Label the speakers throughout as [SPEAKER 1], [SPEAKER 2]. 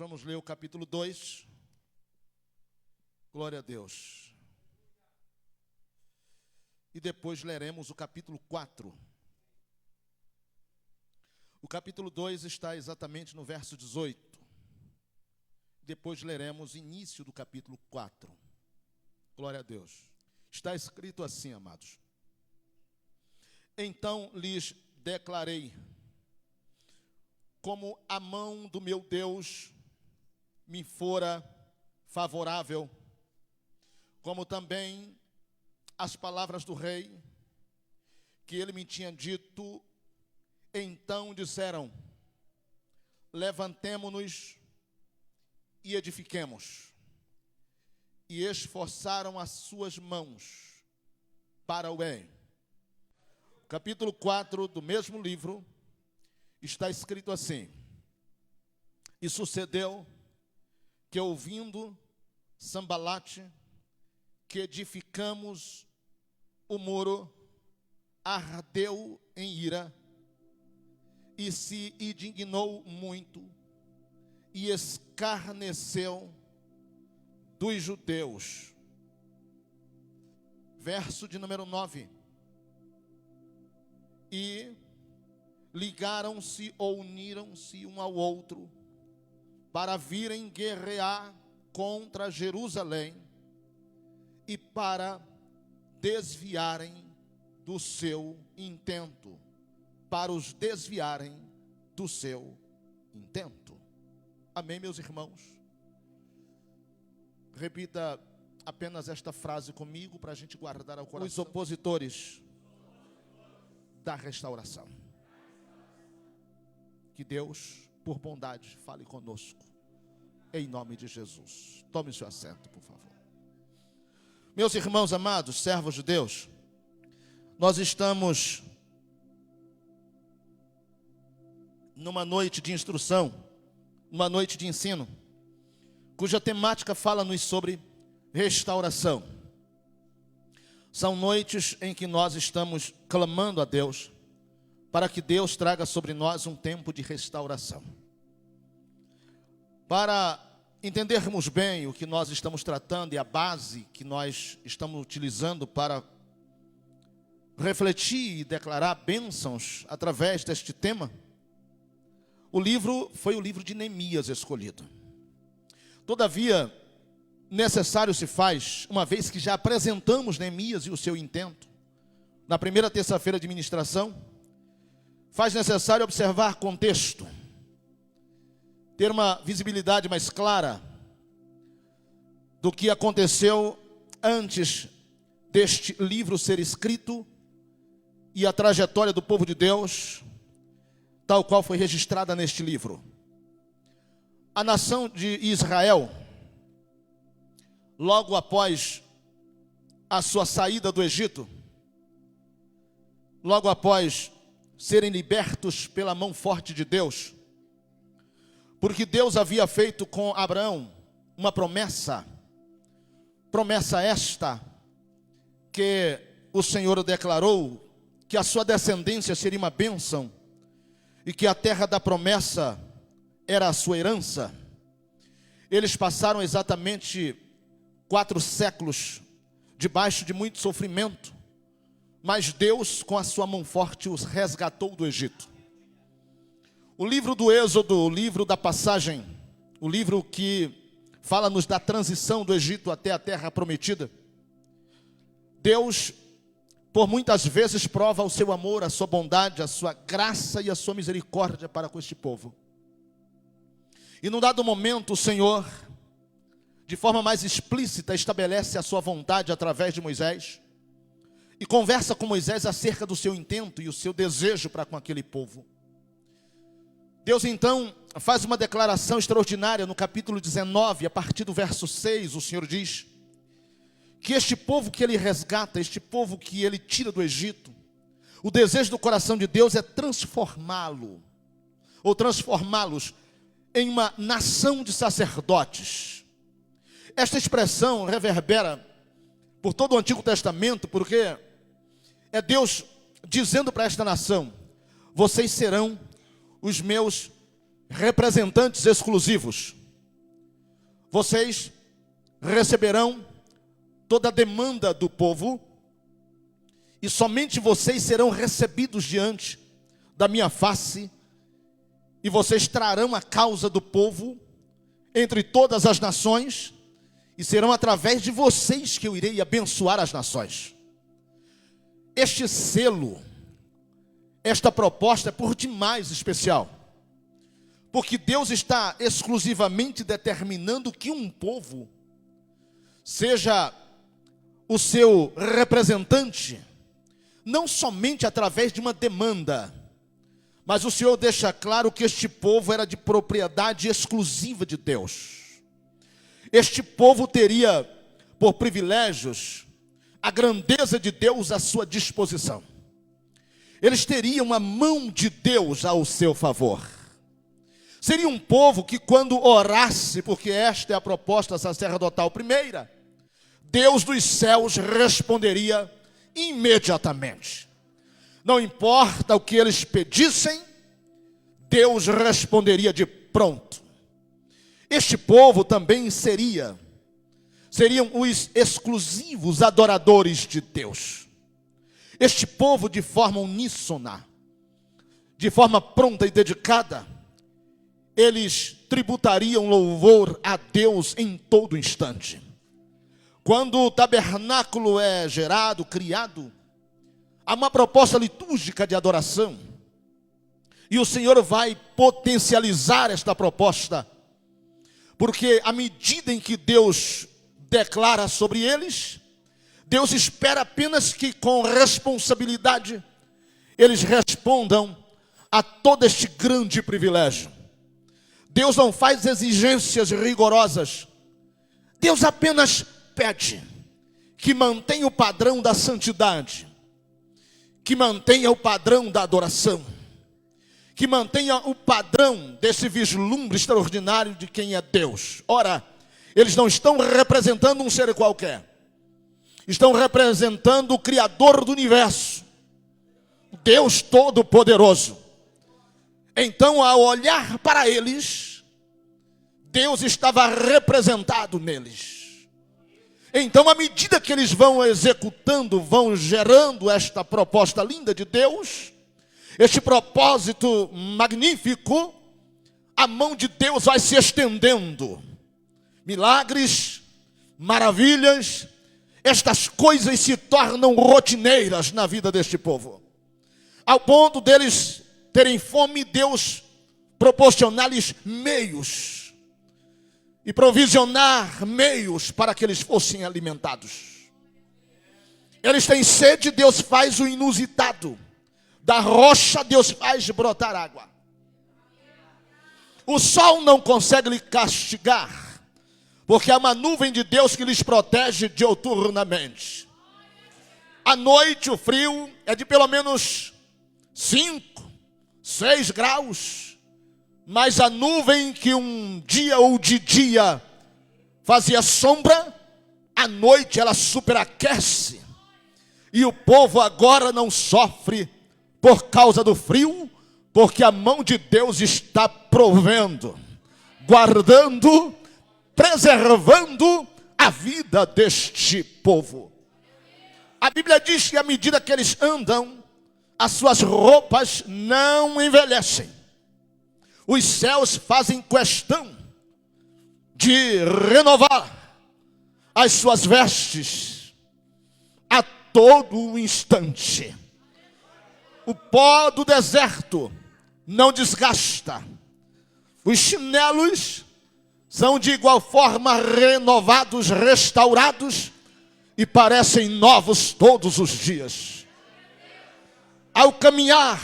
[SPEAKER 1] Vamos ler o capítulo 2. Glória a Deus. E depois leremos o capítulo 4. O capítulo 2 está exatamente no verso 18. Depois leremos o início do capítulo 4. Glória a Deus. Está escrito assim, amados. Então lhes declarei, como a mão do meu Deus me fora favorável, como também as palavras do rei, que ele me tinha dito. Então disseram: levantemo-nos e edifiquemos. E esforçaram as suas mãos para o bem. Capítulo 4 do mesmo livro está escrito assim: e sucedeu que, ouvindo Sambalate que edificamos o muro, ardeu em ira e se indignou muito e escarneceu dos judeus. Verso de número 9. E ligaram-se ou uniram-se um ao outro para virem guerrear contra Jerusalém e para desviarem do seu intento, para os desviarem do seu intento. Amém, meus irmãos? Repita apenas esta frase comigo para a gente guardar ao coração. Os opositores da restauração. Que Deus, por bondade, fale conosco, em nome de Jesus. Tome o seu assento, por favor. Meus irmãos amados, servos de Deus, nós estamos numa noite de instrução, uma noite de ensino, cuja temática fala-nos sobre restauração. São noites em que nós estamos clamando a Deus, para que Deus traga sobre nós um tempo de restauração. Para entendermos bem o que nós estamos tratando e a base que nós estamos utilizando para refletir e declarar bênçãos através deste tema, o livro foi o livro de Neemias escolhido. Todavia, necessário se faz, uma vez que já apresentamos Neemias e o seu intento, na primeira terça-feira de ministração, faz necessário observar contexto, ter uma visibilidade mais clara do que aconteceu antes deste livro ser escrito e a trajetória do povo de Deus, tal qual foi registrada neste livro. A nação de Israel, logo após a sua saída do Egito, logo após serem libertos pela mão forte de Deus, porque Deus havia feito com Abraão uma promessa esta, que o Senhor declarou que a sua descendência seria uma bênção, e que a terra da promessa era a sua herança. Eles passaram exatamente 4 séculos debaixo de muito sofrimento, mas Deus, com a sua mão forte, os resgatou do Egito. O livro do Êxodo, o livro da passagem, o livro que fala-nos da transição do Egito até a terra prometida, Deus, por muitas vezes, prova o seu amor, a sua bondade, a sua graça e a sua misericórdia para com este povo. E num dado momento, o Senhor, de forma mais explícita, estabelece a sua vontade através de Moisés, e conversa com Moisés acerca do seu intento e o seu desejo para com aquele povo. Deus então faz uma declaração extraordinária no capítulo 19, a partir do verso 6, o Senhor diz que este povo que ele resgata, este povo que ele tira do Egito, o desejo do coração de Deus é transformá-lo, ou transformá-los em uma nação de sacerdotes. Esta expressão reverbera por todo o Antigo Testamento, porque é Deus dizendo para esta nação: vocês serão os meus representantes exclusivos. vocês receberão toda a demanda do povo, e somente vocês serão recebidos diante da minha face, e vocês trarão a causa do povo entre todas as nações, e serão através de vocês que eu irei abençoar as nações. Este selo, esta proposta é por demais especial, porque Deus está exclusivamente determinando que um povo seja o seu representante, não somente através de uma demanda, mas o Senhor deixa claro que este povo era de propriedade exclusiva de Deus. Este povo teria por privilégios a grandeza de Deus à sua disposição. Eles teriam a mão de Deus ao seu favor. Seria um povo que, quando orasse, porque esta é a proposta sacerdotal primeira, Deus dos céus responderia imediatamente. Não importa o que eles pedissem, Deus responderia de pronto. Este povo também seriam os exclusivos adoradores de Deus. Este povo, de forma uníssona, de forma pronta e dedicada, eles tributariam louvor a Deus em todo instante. Quando o tabernáculo é gerado, criado, há uma proposta litúrgica de adoração, e o Senhor vai potencializar esta proposta, porque à medida em que Deus declara sobre eles, Deus espera apenas que com responsabilidade eles respondam a todo este grande privilégio. Deus não faz exigências rigorosas. Deus apenas pede que mantenha o padrão da santidade, que mantenha o padrão da adoração, que mantenha o padrão desse vislumbre extraordinário de quem é Deus. Ora, eles não estão representando um ser qualquer, estão representando o Criador do universo, Deus Todo-Poderoso. Então, ao olhar para eles, Deus estava representado neles. Então, à medida que eles vão executando, vão gerando esta proposta linda de Deus, este propósito magnífico, a mão de Deus vai se estendendo. Milagres, maravilhas, estas coisas se tornam rotineiras na vida deste povo. Ao ponto deles terem fome, Deus proporcionar-lhes meios e provisionar meios para que eles fossem alimentados. Eles têm sede, Deus faz o inusitado. Da rocha Deus faz brotar água. O sol não consegue lhe castigar, porque há uma nuvem de Deus que lhes protege diuturnamente. À noite o frio é de pelo menos 5, 6 graus, mas a nuvem que um dia ou de dia fazia sombra, à noite ela superaquece, e o povo agora não sofre por causa do frio, porque a mão de Deus está provendo, guardando, preservando a vida deste povo. A Bíblia diz que à medida que eles andam, as suas roupas não envelhecem. Os céus fazem questão de renovar as suas vestes a todo instante. O pó do deserto não desgasta. Os chinelos são de igual forma renovados, restaurados e parecem novos todos os dias. Ao caminhar,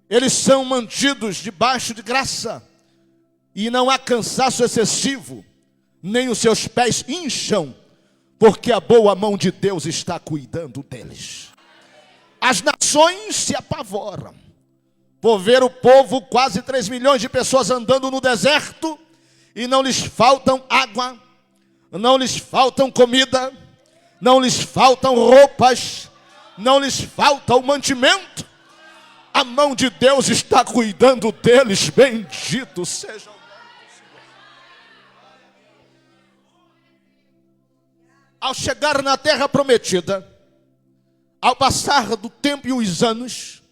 [SPEAKER 1] eles são mantidos debaixo de graça e não há cansaço excessivo, nem os seus pés incham, porque a boa mão de Deus está cuidando deles. As nações se apavoram por ver o povo, quase 3 milhões de pessoas andando no deserto, e não lhes faltam água, não lhes faltam comida, não lhes faltam roupas, não lhes falta o mantimento. A mão de Deus está cuidando deles, bendito seja o nome do Senhor. Ao chegar na terra prometida, ao passar do tempo e os anos,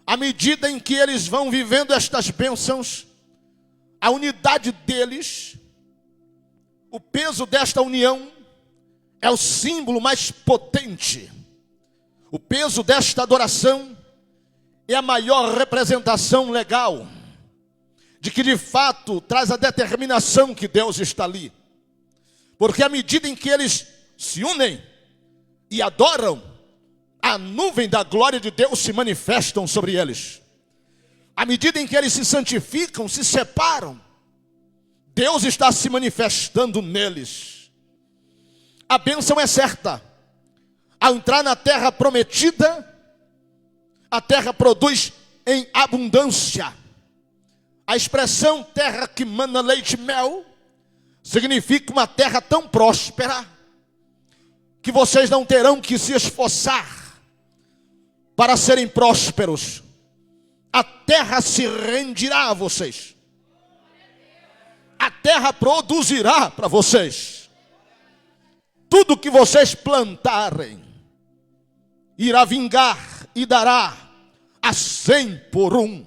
[SPEAKER 1] à medida em que eles vão vivendo estas bênçãos, a unidade deles, o peso desta união, é o símbolo mais potente. O peso desta adoração é a maior representação legal de que de fato traz a determinação que Deus está ali. Porque à medida em que eles se unem e adoram, a nuvem da glória de Deus se manifestam sobre eles. À medida em que eles se santificam, se separam, Deus está se manifestando neles. A bênção é certa. Ao entrar na terra prometida, a terra produz em abundância. A expressão terra que mana leite e mel significa uma terra tão próspera que vocês não terão que se esforçar para serem prósperos. A terra se rendirá a vocês. A terra produzirá para vocês. Tudo que vocês plantarem irá vingar e dará a 100 por 1.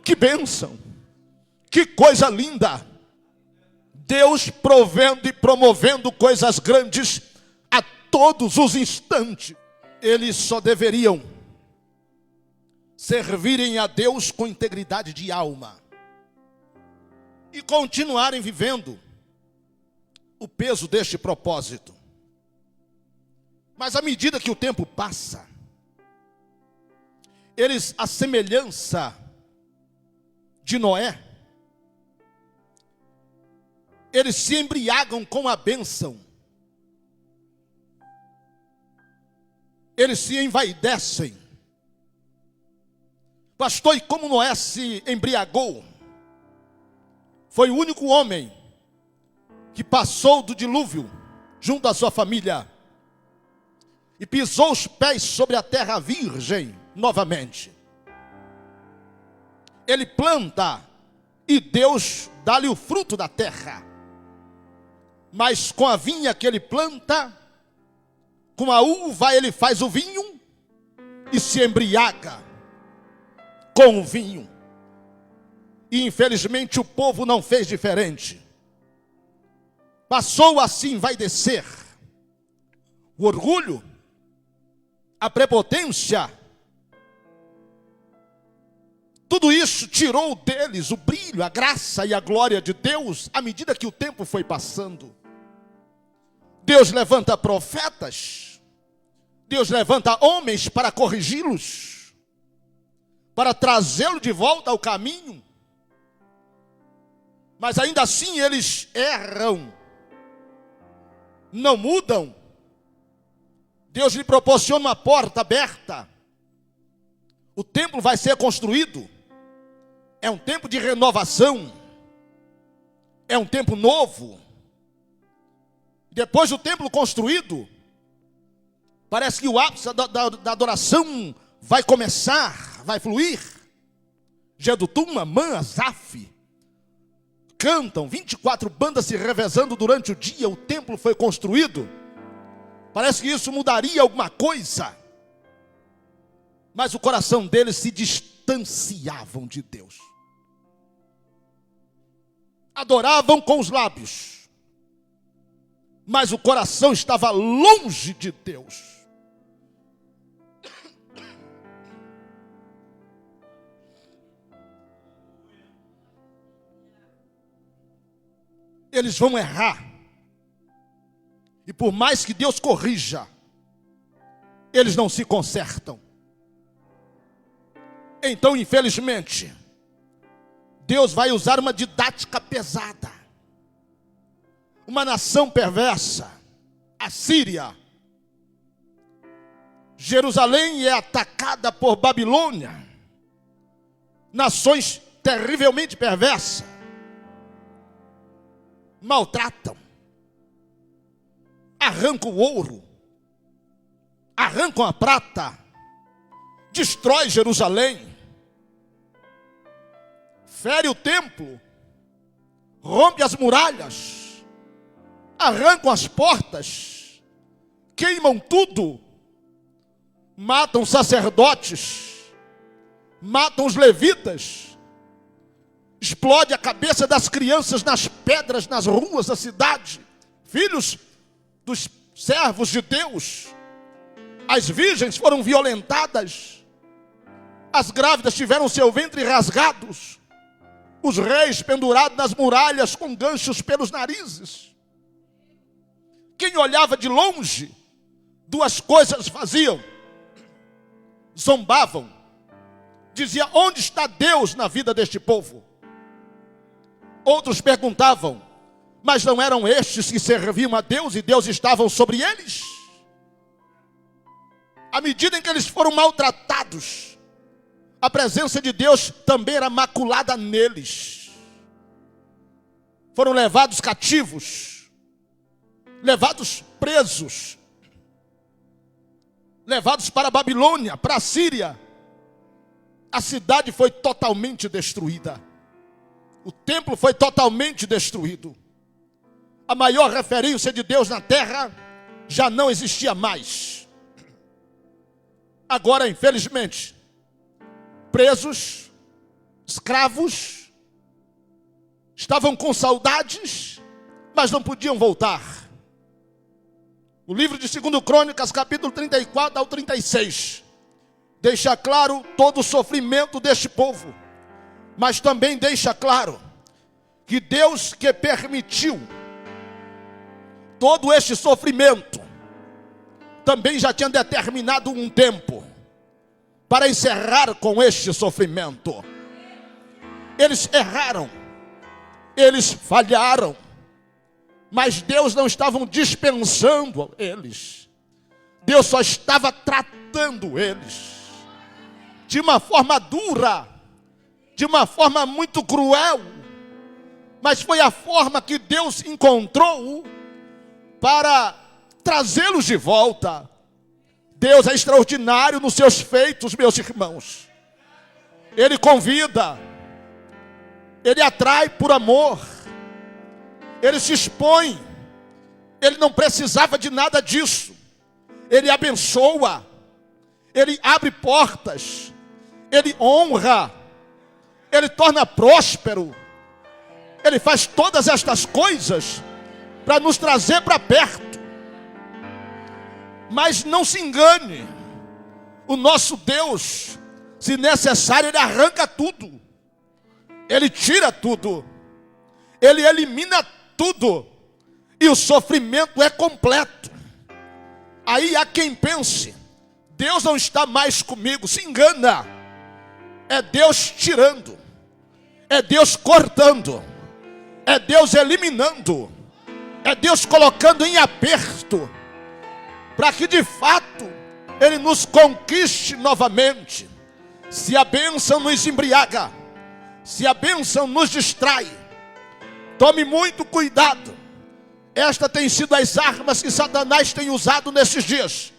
[SPEAKER 1] Que bênção, que coisa linda. Deus provendo e promovendo coisas grandes a todos os instantes. Eles só deveriam servirem a Deus com integridade de alma e continuarem vivendo o peso deste propósito. Mas à medida que o tempo passa, eles, à semelhança de Noé, eles se embriagam com a bênção. Eles se envaidecem. Pastor, e como Noé se embriagou? Foi o único homem que passou do dilúvio junto à sua família e pisou os pés sobre a terra virgem novamente. Ele planta e Deus dá-lhe o fruto da terra. Mas com a vinha que ele planta, com a uva ele faz o vinho e se embriaga com o vinho. E infelizmente o povo não fez diferente. Passou assim, vai descer. O orgulho, a prepotência, tudo isso tirou deles o brilho, a graça e a glória de Deus à medida que o tempo foi passando. Deus levanta profetas, Deus levanta homens para corrigi-los, para trazê-lo de volta ao caminho. Mas ainda assim eles erram, não mudam. Deus lhe proporciona uma porta aberta. O templo vai ser construído. É um tempo de renovação. É um tempo novo. Depois do templo construído, parece que o ápice da adoração vai começar, vai fluir. Jedutum, Amã, Asaf cantam, 24 bandas se revezando durante o dia. O templo foi construído. Parece que isso mudaria alguma coisa. Mas o coração deles se distanciavam de Deus. Adoravam com os lábios, mas o coração estava longe de Deus. Eles vão errar. E por mais que Deus corrija, eles não se consertam. Então, infelizmente, Deus vai usar uma didática pesada. Uma nação perversa, a Síria. Jerusalém é atacada por Babilônia. Nações terrivelmente perversas. Maltratam. Arrancam o ouro. Arrancam a prata. Destrói Jerusalém. Fere o templo. Rompe as muralhas. arrancam as portas, queimam tudo, matam sacerdotes, matam os levitas, explode a cabeça das crianças nas pedras, nas ruas da cidade, filhos dos servos de Deus. As virgens foram violentadas, as grávidas tiveram seu ventre rasgados, os reis pendurados nas muralhas com ganchos pelos narizes. Quem olhava de longe, duas coisas faziam: zombavam, dizia: onde está Deus na vida deste povo? Outros perguntavam: mas não eram estes que serviam a Deus e Deus estava sobre eles? À medida em que eles foram maltratados, a presença de Deus também era maculada neles. Foram levados cativos, levados presos, levados para a Babilônia, para a Síria. A cidade foi totalmente destruída. O templo foi totalmente destruído. A maior referência de Deus na terra já não existia mais. Agora, infelizmente, presos, escravos, estavam com saudades, mas não podiam voltar. O livro de 2 Crônicas, capítulo 34 ao 36, deixa claro todo o sofrimento deste povo, mas também deixa claro que Deus, que permitiu todo este sofrimento, também já tinha determinado um tempo para encerrar com este sofrimento. Eles erraram, eles falharam, mas Deus não estava dispensando eles. Deus só estava tratando eles de uma forma dura, de uma forma muito cruel, mas foi a forma que Deus encontrou para trazê-los de volta. Deus é extraordinário nos seus feitos, meus irmãos. Ele convida, Ele atrai por amor, Ele se expõe. Ele não precisava de nada disso. Ele abençoa, Ele abre portas, Ele honra, Ele torna próspero. Ele faz todas estas coisas para nos trazer para perto. Mas não se engane, o nosso Deus, se necessário, Ele arranca tudo, Ele tira tudo, Ele elimina tudo, e o sofrimento é completo. Aí há quem pense: Deus não está mais comigo. Se engana. É Deus tirando, é Deus cortando, é Deus eliminando, é Deus colocando em aperto, para que de fato Ele nos conquiste novamente. Se a bênção nos embriaga, se a bênção nos distrai, tome muito cuidado. Esta tem sido as armas que Satanás tem usado nesses dias.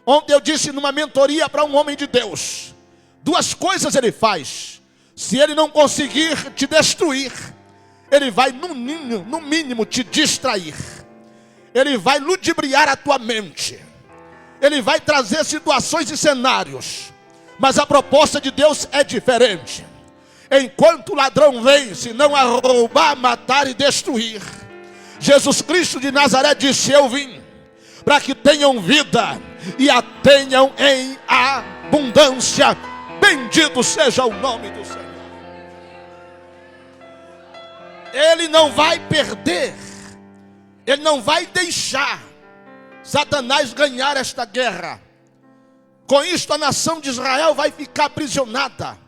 [SPEAKER 1] Ontem eu disse numa mentoria para um homem de Deus: duas coisas ele faz. Se ele não conseguir te destruir, ele vai no mínimo te distrair. Ele vai ludibriar a tua mente. Ele vai trazer situações e cenários. Mas a proposta de Deus é diferente. Enquanto o ladrão vem, senão a roubar, matar e destruir, Jesus Cristo de Nazaré disse: eu vim para que tenham vida e a tenham em abundância. Bendito seja o nome do Senhor. Ele não vai perder, Ele não vai deixar Satanás ganhar esta guerra. Com isto a nação de Israel vai ficar aprisionada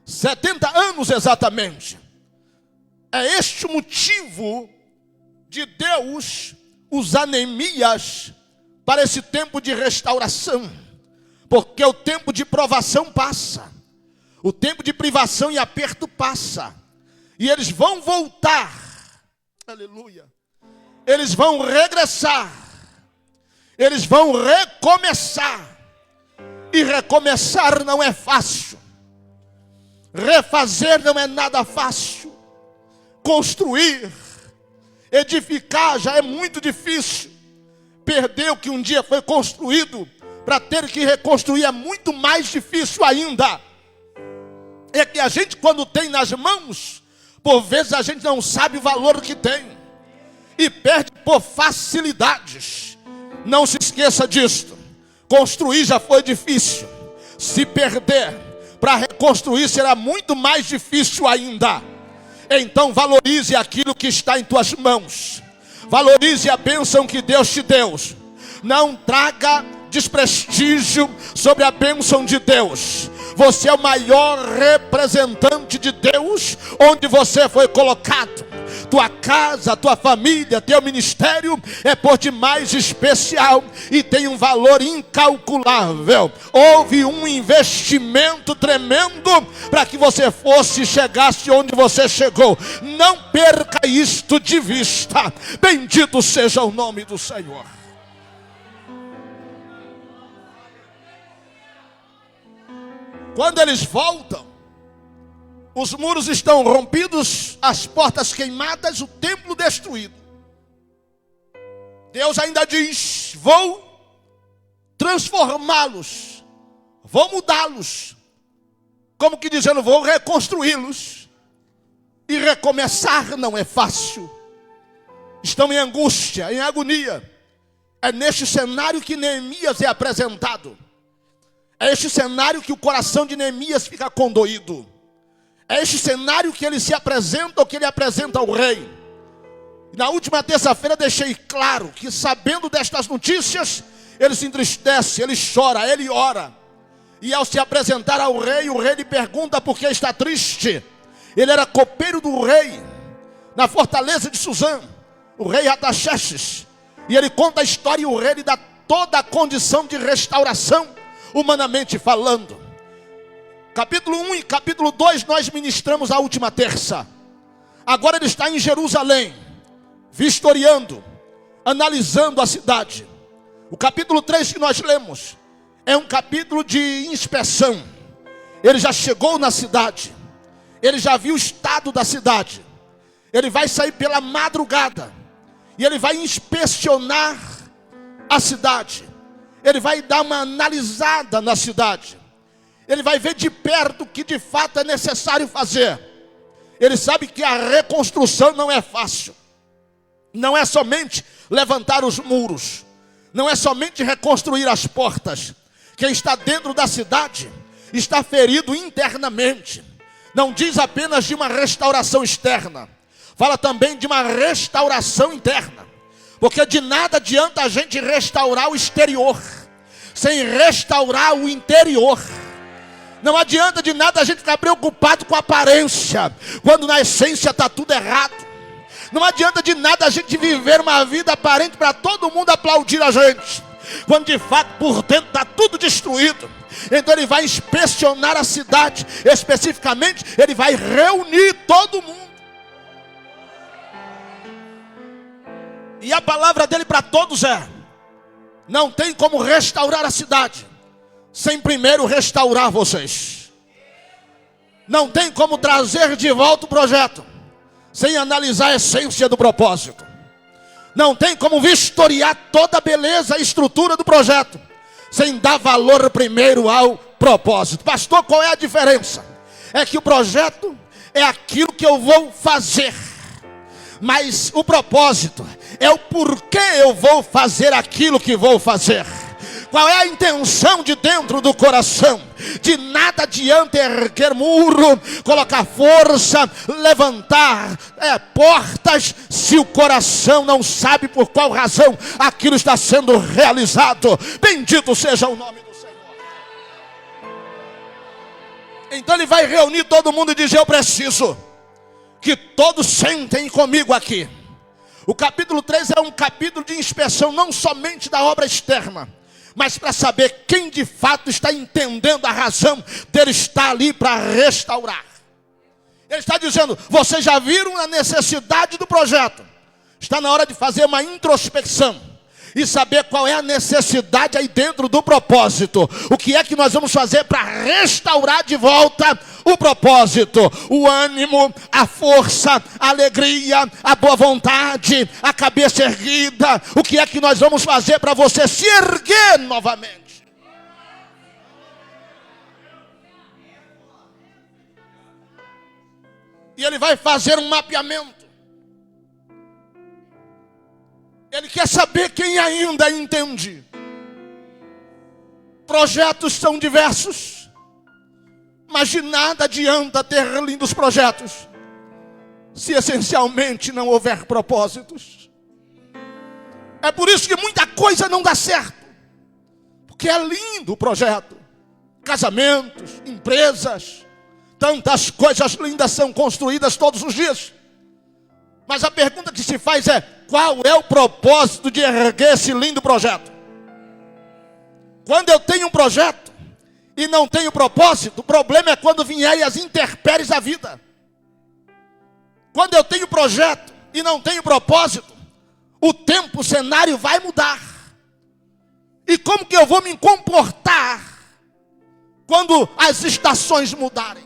[SPEAKER 1] 70 anos exatamente. É este o motivo de Deus usar Neemias para esse tempo de restauração. Porque o tempo de provação passa, o tempo de privação e aperto passa, e eles vão voltar. Aleluia. Eles vão regressar, eles vão recomeçar. E recomeçar não é fácil, refazer não é nada fácil, construir Edificar já é muito difícil. Perder o que um dia foi construído para ter que reconstruir é muito mais difícil ainda. É que a gente, quando tem nas mãos, por vezes a gente não sabe o valor que tem e perde por facilidades. Não se esqueça disto. Construir já foi difícil. Se perder para reconstruir será muito mais difícil ainda. Então valorize aquilo que está em tuas mãos. Valorize a bênção que Deus te deu. Não traga desprestígio sobre a bênção de Deus. Você é o maior representante de Deus onde você foi colocado. Tua casa, tua família, teu ministério é por demais especial e tem um valor incalculável. Houve um investimento tremendo para que você chegasse onde você chegou. Não perca isto de vista. Bendito seja o nome do Senhor. Quando eles voltam, os muros estão rompidos, as portas queimadas, o templo destruído. Deus ainda diz: vou transformá-los, vou mudá-los. Como que dizendo, vou reconstruí-los. E recomeçar não é fácil. Estão em angústia, em agonia. É neste cenário que Neemias é apresentado. É este cenário que o coração de Neemias fica condoído. É este cenário que ele se apresenta, ou que ele apresenta ao rei. Na última terça-feira deixei claro que, sabendo destas notícias, ele se entristece, ele chora, ele ora. E ao se apresentar ao rei, o rei lhe pergunta por que está triste. Ele era copeiro do rei, na fortaleza de Suzã, o rei Artaxerxes. E ele conta a história e o rei lhe dá toda a condição de restauração, humanamente falando. Capítulo 1 e capítulo 2 nós ministramos a última terça. Agora ele está em Jerusalém, vistoriando, analisando a cidade. O capítulo 3 que nós lemos é um capítulo de inspeção. Ele já chegou na cidade, ele já viu o estado da cidade. Ele vai sair pela madrugada e ele vai inspecionar a cidade. Ele vai dar uma analisada na cidade. Ele vai ver de perto o que de fato é necessário fazer. Ele sabe que a reconstrução não é fácil. Não é somente levantar os muros. Não é somente reconstruir as portas. Quem está dentro da cidade está ferido internamente. Não diz apenas de uma restauração externa. Fala também de uma restauração interna. Porque de nada adianta a gente restaurar o exterior sem restaurar o interior. Não adianta de nada a gente ficar preocupado com a aparência, quando na essência está tudo errado. Não adianta de nada a gente viver uma vida aparente para todo mundo aplaudir a gente, quando de fato por dentro está tudo destruído. Então ele vai inspecionar a cidade, especificamente ele vai reunir todo mundo. E a palavra dele para todos é: não tem como restaurar a cidade sem primeiro restaurar vocês. Não tem como trazer de volta o projeto sem analisar a essência do propósito. Não tem como vistoriar toda a beleza e estrutura do projeto sem dar valor primeiro ao propósito. Pastor, qual é a diferença? É que o projeto é aquilo que eu vou fazer, mas o propósito é o porquê eu vou fazer aquilo que vou fazer. Qual é a intenção de dentro do coração? De nada adianta erguer muro, colocar força, levantar portas, se o coração não sabe por qual razão aquilo está sendo realizado. Bendito seja o nome do Senhor. Então ele vai reunir todo mundo e dizer: eu preciso que todos sentem comigo aqui. O capítulo 3 é um capítulo de inspeção, não somente da obra externa, mas para saber quem de fato está entendendo a razão dele estar ali para restaurar. Ele está dizendo: vocês já viram a necessidade do projeto, está na hora de fazer uma introspecção. e saber qual é a necessidade aí dentro do propósito. O que é que nós vamos fazer para restaurar de volta o propósito? O ânimo, a força, a alegria, a boa vontade, a cabeça erguida. O que é que nós vamos fazer para você se erguer novamente? E ele vai fazer um mapeamento. Ele quer saber quem ainda entende. Projetos são diversos, mas de nada adianta ter lindos projetos se essencialmente não houver propósitos. É por isso que muita coisa não dá certo, porque é lindo o projeto. Casamentos, empresas, tantas coisas lindas são construídas todos os dias. Mas a pergunta que se faz é: qual é o propósito de erguer esse lindo projeto? Quando eu tenho um projeto e não tenho propósito, o problema é quando vierem as intempéries da vida. Quando eu tenho projeto e não tenho propósito, o tempo, o cenário vai mudar. E como que eu vou me comportar quando as estações mudarem?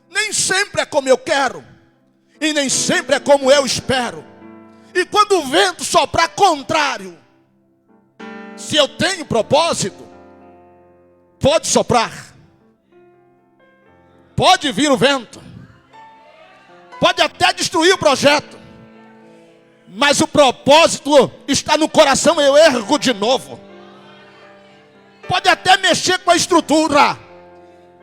[SPEAKER 1] Nem sempre é como eu quero, e nem sempre é como eu espero. E quando o vento soprar contrário, se eu tenho propósito, pode soprar, pode vir o vento, pode até destruir o projeto, mas o propósito está no coração, eu ergo de novo. Pode até mexer com a estrutura,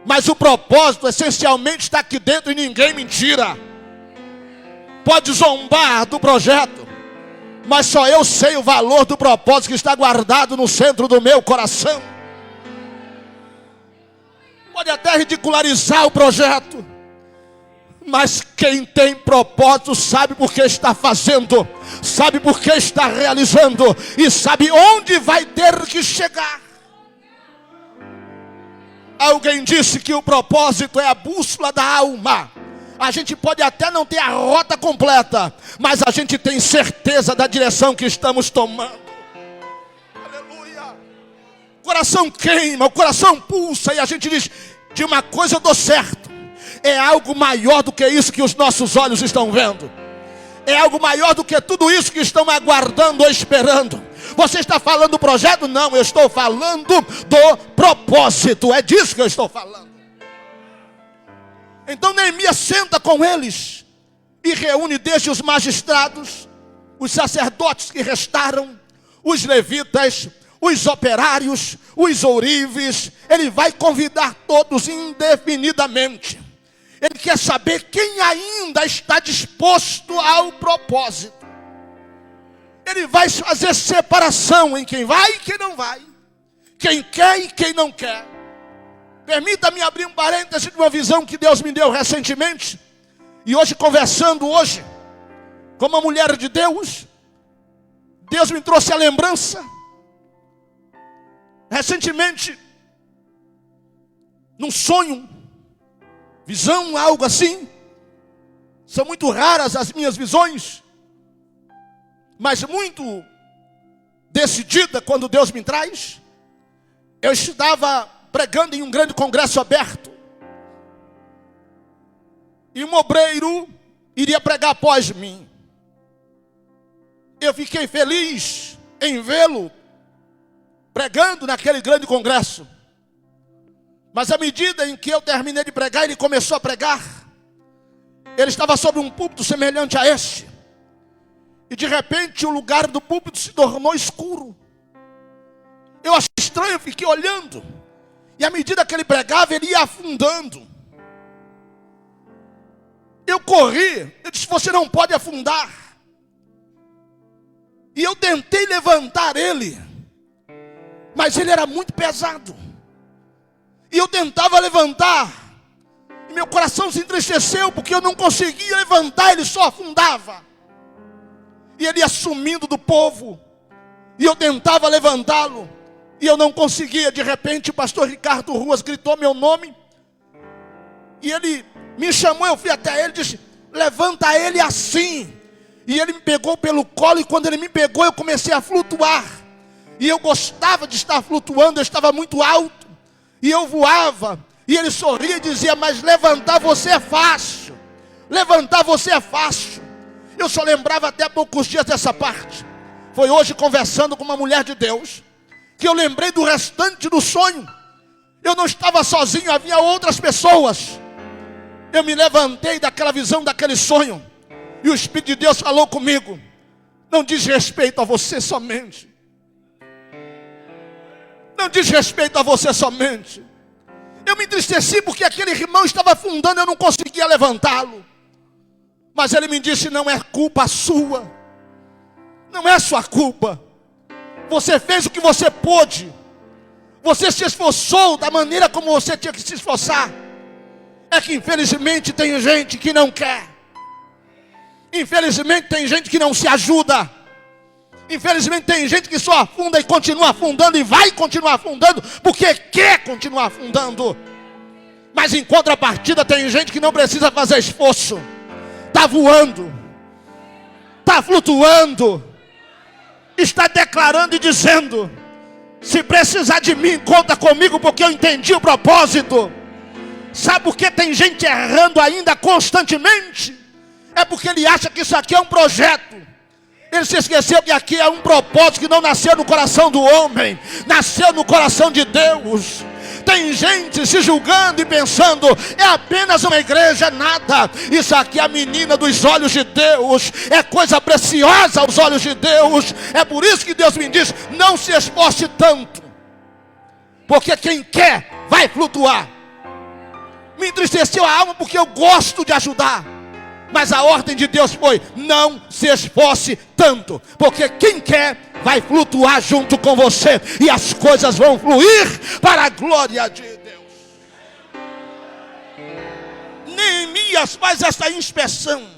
[SPEAKER 1] mas o propósito essencialmente está aqui dentro e ninguém me tira. Pode zombar do projeto, mas só eu sei o valor do propósito que está guardado no centro do meu coração. Pode até ridicularizar o projeto, mas quem tem propósito sabe por que está fazendo, sabe por que está realizando e sabe onde vai ter que chegar. Alguém disse que o propósito é a bússola da alma. A gente pode até não ter a rota completa, mas a gente tem certeza da direção que estamos tomando. Aleluia. O coração queima, o coração pulsa e a gente diz: de uma coisa eu dou certo. É algo maior do que isso que os nossos olhos estão vendo. É algo maior do que tudo isso que estão aguardando ou esperando. Você está falando do projeto? Não, eu estou falando do propósito. É disso que eu estou falando. Então Neemias senta com eles e reúne desde os magistrados, os sacerdotes que restaram, os levitas, os operários, os ourives. Ele vai convidar todos indefinidamente. Ele quer saber quem ainda está disposto ao propósito. Ele vai fazer separação em quem vai e quem não vai, quem quer e quem não quer. Permita-me abrir um parêntese de uma visão que Deus me deu recentemente. E hoje, conversando com uma mulher de Deus, Deus me trouxe a lembrança. Recentemente, num sonho, visão, algo assim. São muito raras as minhas visões, mas muito decidida quando Deus me traz. Eu estava pregando em um grande congresso aberto, e um obreiro iria pregar após mim. Eu fiquei feliz em vê-lo pregando naquele grande congresso. Mas à medida em que eu terminei de pregar, ele começou a pregar. Ele estava sobre um púlpito semelhante a este, e de repente o lugar do púlpito se tornou escuro. Eu achei estranho, eu fiquei olhando. E à medida que ele pregava, ele ia afundando. Eu corri, eu disse: você não pode afundar. E eu tentei levantar ele, mas ele era muito pesado. E eu tentava levantar, e meu coração se entristeceu, porque eu não conseguia levantar, ele só afundava. E ele ia sumindo do povo, e eu tentava levantá-lo, e eu não conseguia. De repente o pastor Ricardo Ruas gritou meu nome, e ele me chamou, eu fui até ele e disse: levanta ele assim. E ele me pegou pelo colo, e quando ele me pegou, eu comecei a flutuar. E eu gostava de estar flutuando, eu estava muito alto. E eu voava. E ele sorria e dizia: mas levantar você é fácil. Levantar você é fácil. Eu só lembrava até há poucos dias dessa parte. Foi hoje, conversando com uma mulher de Deus, que eu lembrei do restante do sonho. Eu não estava sozinho, havia outras pessoas. Eu me levantei daquela visão, daquele sonho, e o Espírito de Deus falou comigo: não diz respeito a você somente. Não diz respeito a você somente. Eu me entristeci porque aquele irmão estava afundando, eu não conseguia levantá-lo. Mas ele me disse: não é culpa sua. Não é sua culpa. Você fez o que você pôde. Você se esforçou da maneira como você tinha que se esforçar. É que infelizmente tem gente que não quer. Infelizmente tem gente que não se ajuda. Infelizmente tem gente que só afunda e continua afundando, e vai continuar afundando porque quer continuar afundando. Mas em contrapartida tem gente que não precisa fazer esforço. Está voando, está flutuando, está declarando e dizendo: se precisar de mim, conta comigo, porque eu entendi o propósito. Sabe por que tem gente errando ainda constantemente? É porque ele acha que isso aqui é um projeto. Ele se esqueceu que aqui é um propósito que não nasceu no coração do homem, nasceu no coração de Deus. Tem gente se julgando e pensando: é apenas uma igreja, nada. Isso aqui é a menina dos olhos de Deus, é coisa preciosa aos olhos de Deus. É por isso que Deus me diz: não se esforce tanto, porque quem quer vai flutuar. Me entristeceu a alma porque eu gosto de ajudar, mas a ordem de Deus foi: não se esforce tanto, porque quem quer vai flutuar junto com você, e as coisas vão fluir para a glória de Deus. Neemias faz essa inspeção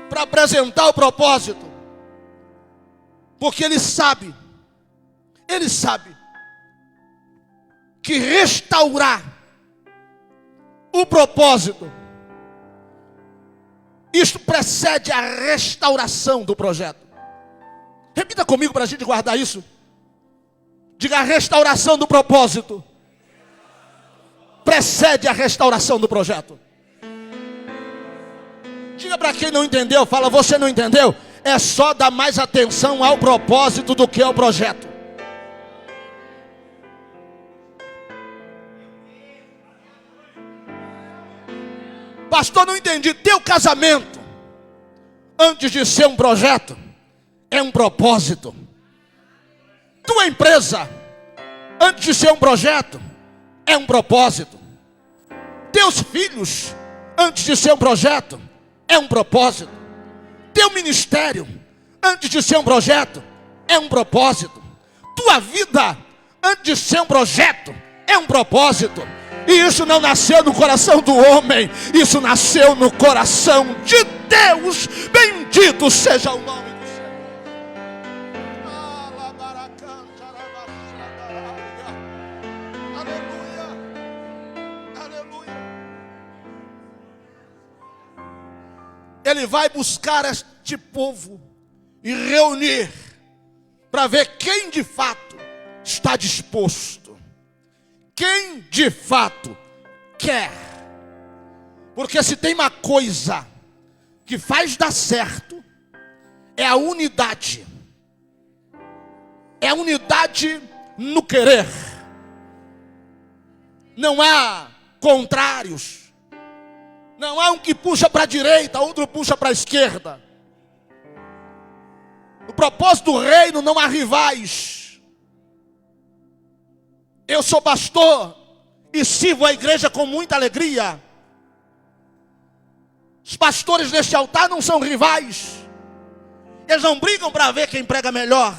[SPEAKER 1] para apresentar o propósito, porque ele sabe que restaurar o propósito, isto precede a restauração do projeto. Repita comigo para a gente guardar isso. Diga: a restauração do propósito precede a restauração do projeto. Diga para quem não entendeu, fala: você não entendeu? É só dar mais atenção ao propósito do que ao projeto. Pastor, não entendi. Teu casamento, antes de ser um projeto, é um propósito. Tua empresa, antes de ser um projeto, é um propósito. Teus filhos, antes de ser um projeto, é um propósito. Teu ministério, antes de ser um projeto, é um propósito. Tua vida, antes de ser um projeto, é um propósito. E isso não nasceu no coração do homem, isso nasceu no coração de Deus. Bendito seja o nome do Senhor. Aleluia, aleluia. Ele vai buscar este povo e reunir para ver quem de fato está disposto, quem de fato quer. Porque se tem uma coisa que faz dar certo, é a unidade. É a unidade no querer. Não há contrários. Não há um que puxa para a direita, outro puxa para a esquerda. No propósito do reino não há rivais. Eu sou pastor e sirvo a igreja com muita alegria. Os pastores deste altar não são rivais. Eles não brigam para ver quem prega melhor.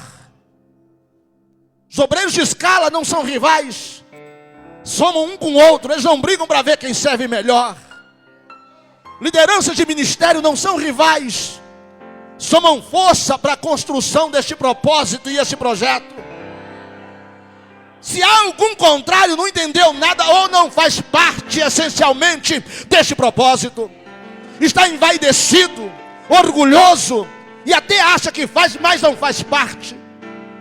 [SPEAKER 1] Os obreiros de escala não são rivais. Somam um com o outro. Eles não brigam para ver quem serve melhor. Lideranças de ministério não são rivais. Somam força para a construção deste propósito e esse projeto. Se há algum contrário, não entendeu nada ou não faz parte essencialmente deste propósito. está envaidecido, orgulhoso, e até acha que faz, mas não faz parte.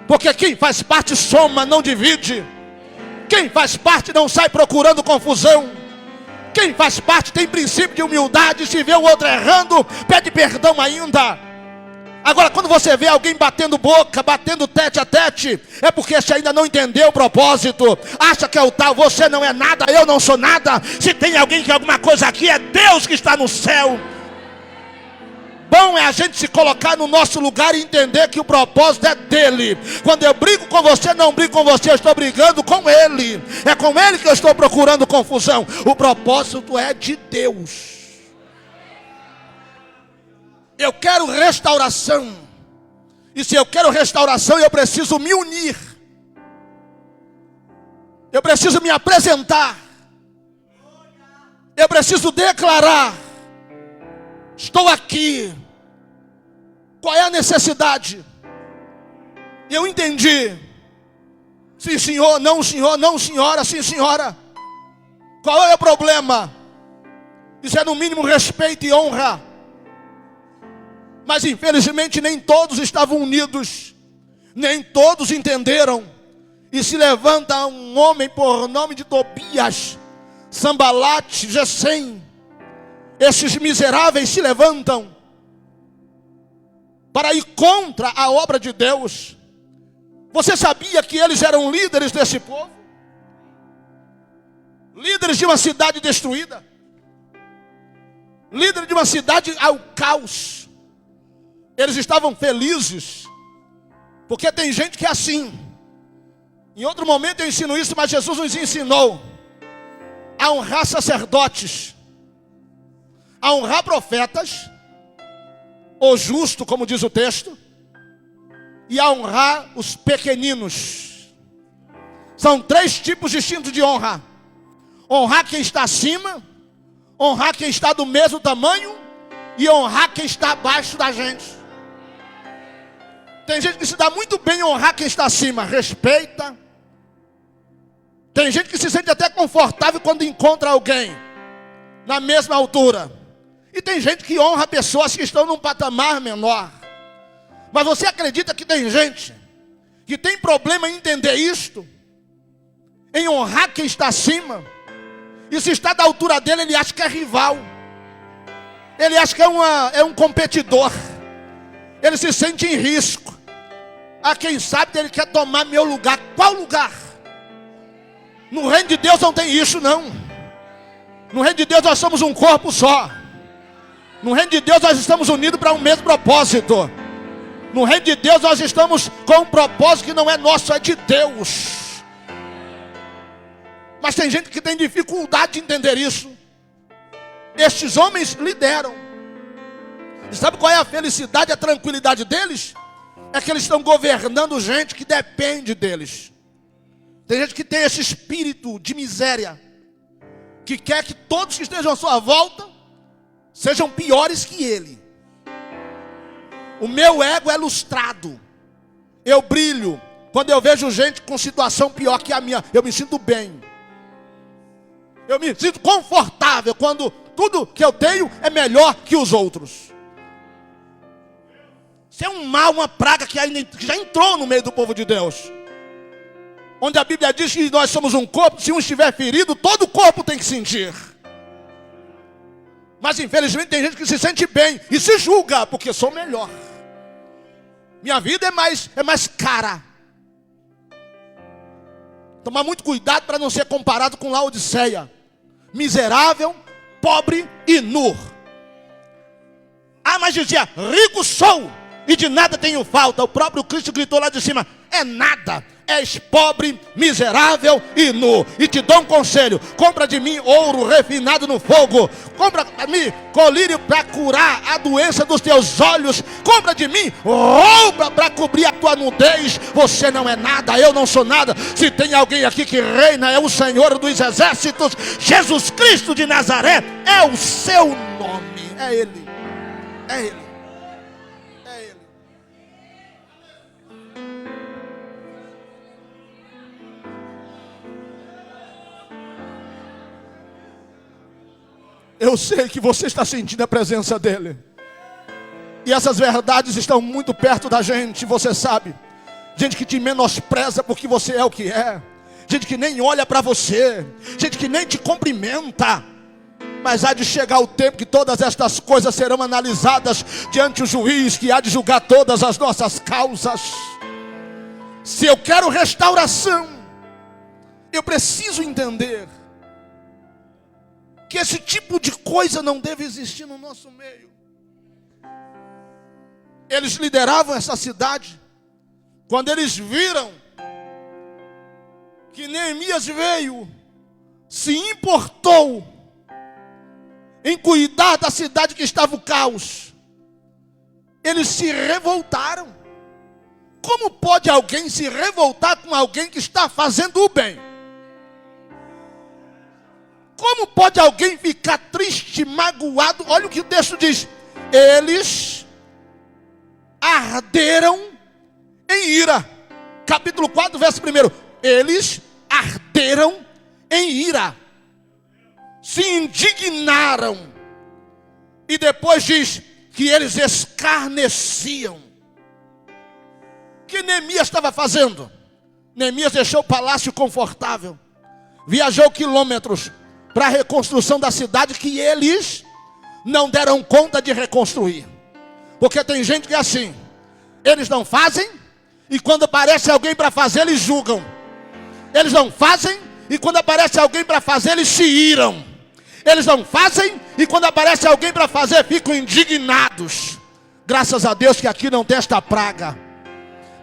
[SPEAKER 1] Porque quem faz parte soma, não divide. Quem faz parte não sai procurando confusão. Quem faz parte tem princípio de humildade. Se vê o outro errando, pede perdão ainda. Agora, quando você vê alguém batendo boca, batendo tete a tete, é porque você ainda não entendeu o propósito. Acha que é o tal, você não é nada, eu não sou nada. Se tem alguém que é alguma coisa aqui, é Deus que está no céu. Bom é a gente se colocar no nosso lugar e entender que o propósito é dele. Quando eu brigo com você, não brigo com você, eu estou brigando com ele. É com ele que eu estou procurando confusão. O propósito é de Deus. Eu quero restauração. E se eu quero restauração, eu preciso me unir. Eu preciso me apresentar. Eu preciso declarar: estou aqui. Qual é a necessidade? Eu entendi. Sim, senhor, não, senhora, sim, senhora. Qual é o problema? Isso é no mínimo respeito e honra. Mas infelizmente nem todos estavam unidos. Nem todos entenderam. E se levanta um homem por nome de Tobias, Sambalate, Gesem. Esses miseráveis se levantam para ir contra a obra de Deus. Você sabia que eles eram líderes desse povo? Líderes de uma cidade destruída. Líderes de uma cidade ao caos. Eles estavam felizes, porque tem gente que é assim. Em outro momento eu ensino isso, mas Jesus nos ensinou a honrar sacerdotes, a honrar profetas, o justo, como diz o texto, e a honrar os pequeninos. São 3 tipos distintos de honra: honrar quem está acima, honrar quem está do mesmo tamanho e honrar quem está abaixo da gente. Tem gente que se dá muito bem em honrar quem está acima, respeita. Tem gente que se sente até confortável quando encontra alguém na mesma altura. E tem gente que honra pessoas que estão num patamar menor. Mas você acredita que tem gente que tem problema em entender isto? Em honrar quem está acima? E se está da altura dele, ele acha que é rival. Ele acha que é um competidor. Ele se sente em risco. Ah, quem sabe ele quer tomar meu lugar. Qual lugar? No reino de Deus não tem isso, não. No reino de Deus nós somos um corpo só. No reino de Deus nós estamos unidos para um mesmo propósito. No reino de Deus nós estamos com um propósito que não é nosso, é de Deus. Mas tem gente que tem dificuldade de entender isso. Estes homens lideram. E sabe qual é a felicidade, a tranquilidade deles? É que eles estão governando gente que depende deles. Tem gente que tem esse espírito de miséria, que quer que todos que estejam à sua volta sejam piores que ele. O meu ego é lustrado. Eu brilho quando eu vejo gente com situação pior que a minha. Eu me sinto bem. Eu me sinto confortável quando tudo que eu tenho é melhor que os outros. Isso é um mal, uma praga que já entrou no meio do povo de Deus. Onde a Bíblia diz que nós somos um corpo, se um estiver ferido, todo o corpo tem que sentir. Mas infelizmente tem gente que se sente bem e se julga porque sou melhor. Minha vida é mais cara. Tomar muito cuidado para não ser comparado com Laodiceia. Miserável, pobre e nu. Ah, mas dizia, rico sou e de nada tenho falta. O próprio Cristo gritou lá de cima, é nada. És pobre, miserável e nu. E te dou um conselho: compra de mim ouro refinado no fogo. Compra de mim colírio para curar a doença dos teus olhos. Compra de mim roupa para cobrir a tua nudez. Você não é nada, eu não sou nada. Se tem alguém aqui que reina, é o Senhor dos exércitos. Jesus Cristo de Nazaré é o seu nome. É Ele. É Ele. Eu sei que você está sentindo a presença dele. E essas verdades estão muito perto da gente, você sabe. Gente que te menospreza porque você é o que é. Gente que nem olha para você. Gente que nem te cumprimenta. Mas há de chegar o tempo que todas estas coisas serão analisadas diante do juiz que há de julgar todas as nossas causas. Se eu quero restauração, eu preciso entender que esse tipo de coisa não deve existir no nosso meio. Eles lideravam essa cidade. Quando eles viram que Neemias veio, se importou em cuidar da cidade que estava o caos, eles se revoltaram. Como pode alguém se revoltar com alguém que está fazendo o bem? Como pode alguém ficar triste, magoado? Olha o que o texto diz. Eles arderam em ira. Capítulo 4, verso 1. Eles arderam em ira. Se indignaram. E depois diz que eles escarneciam. O que Neemias estava fazendo? Neemias deixou o palácio confortável. Viajou quilômetros para a reconstrução da cidade que eles não deram conta de reconstruir. Porque tem gente que é assim. Eles não fazem, e quando aparece alguém para fazer, eles julgam. Eles não fazem, e quando aparece alguém para fazer, eles se iram. Eles não fazem, e quando aparece alguém para fazer, ficam indignados. Graças a Deus que aqui não tem esta praga.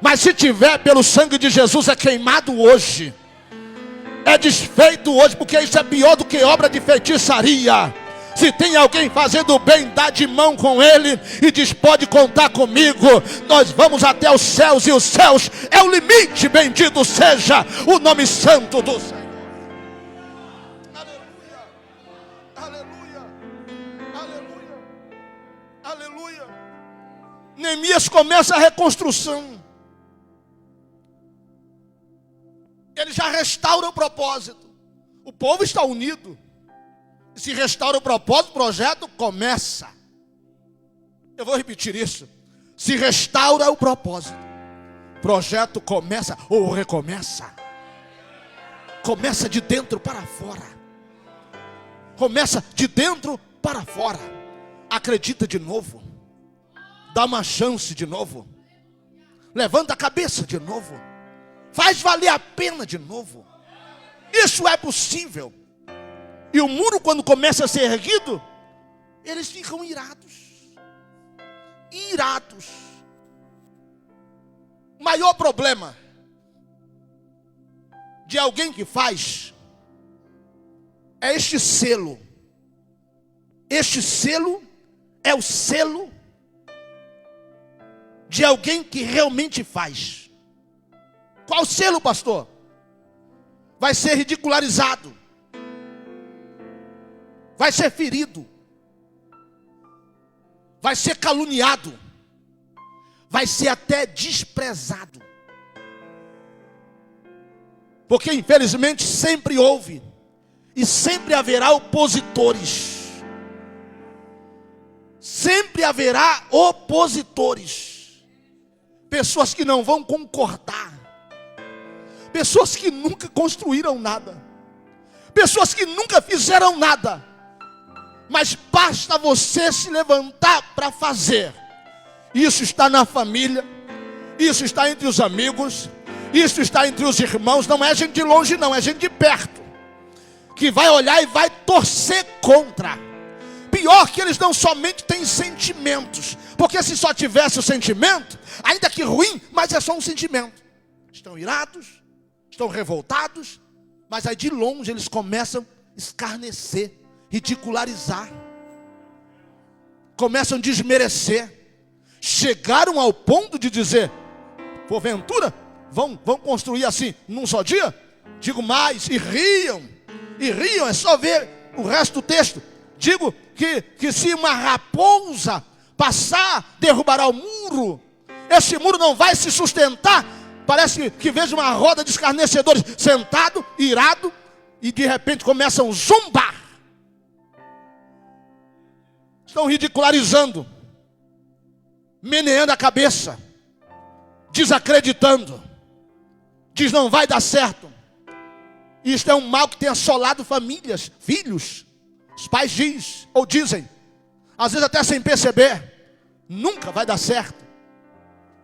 [SPEAKER 1] Mas se tiver, pelo sangue de Jesus, é queimado hoje. É desfeito hoje, porque isso é pior do que obra de feitiçaria. Se tem alguém fazendo bem, dá de mão com ele e diz: pode contar comigo. Nós vamos até os céus, e os céus é o limite. Bendito seja o nome santo do Senhor. Aleluia, aleluia, aleluia, aleluia. Neemias começa a reconstrução. Ele já restaura o propósito. O povo está unido. Se restaura o propósito, o projeto começa. Eu vou repetir isso. Se restaura o propósito, o projeto começa ou recomeça. Começa de dentro para fora. Começa de dentro para fora. Acredita de novo. Dá uma chance de novo. Levanta a cabeça de novo. Faz valer a pena de novo. Isso é possível. E o muro, quando começa a ser erguido, eles ficam irados. Irados. O maior problema de alguém que faz é este selo. Este selo é o selo de alguém que realmente faz. Qual selo, pastor? Vai ser ridicularizado. Vai ser ferido. Vai ser caluniado. Vai ser até desprezado. Porque infelizmente sempre houve e sempre haverá opositores. Sempre haverá opositores. Pessoas que não vão concordar. Pessoas que nunca construíram nada. Pessoas que nunca fizeram nada. Mas basta você se levantar para fazer. Isso está na família. Isso está entre os amigos. Isso está entre os irmãos. Não é gente de longe não, é gente de perto. Que vai olhar e vai torcer contra. Pior que eles não somente têm sentimentos. Porque se só tivesse o sentimento, ainda que ruim, mas é só um sentimento. Estão irados, estão revoltados, mas aí de longe eles começam a escarnecer, ridicularizar. Começam a desmerecer. Chegaram ao ponto de dizer: porventura, vão construir assim num só dia? Digo mais, e riam, é só ver o resto do texto. Digo que se uma raposa passar, derrubará o muro. Esse muro não vai se sustentar. Parece que vejo uma roda de escarnecedores sentado, irado, e de repente começam a zombar. estão ridicularizando, meneando a cabeça, desacreditando, diz não vai dar certo. Isto é um mal que tem assolado famílias, filhos. Os pais dizem, às vezes até sem perceber, nunca vai dar certo,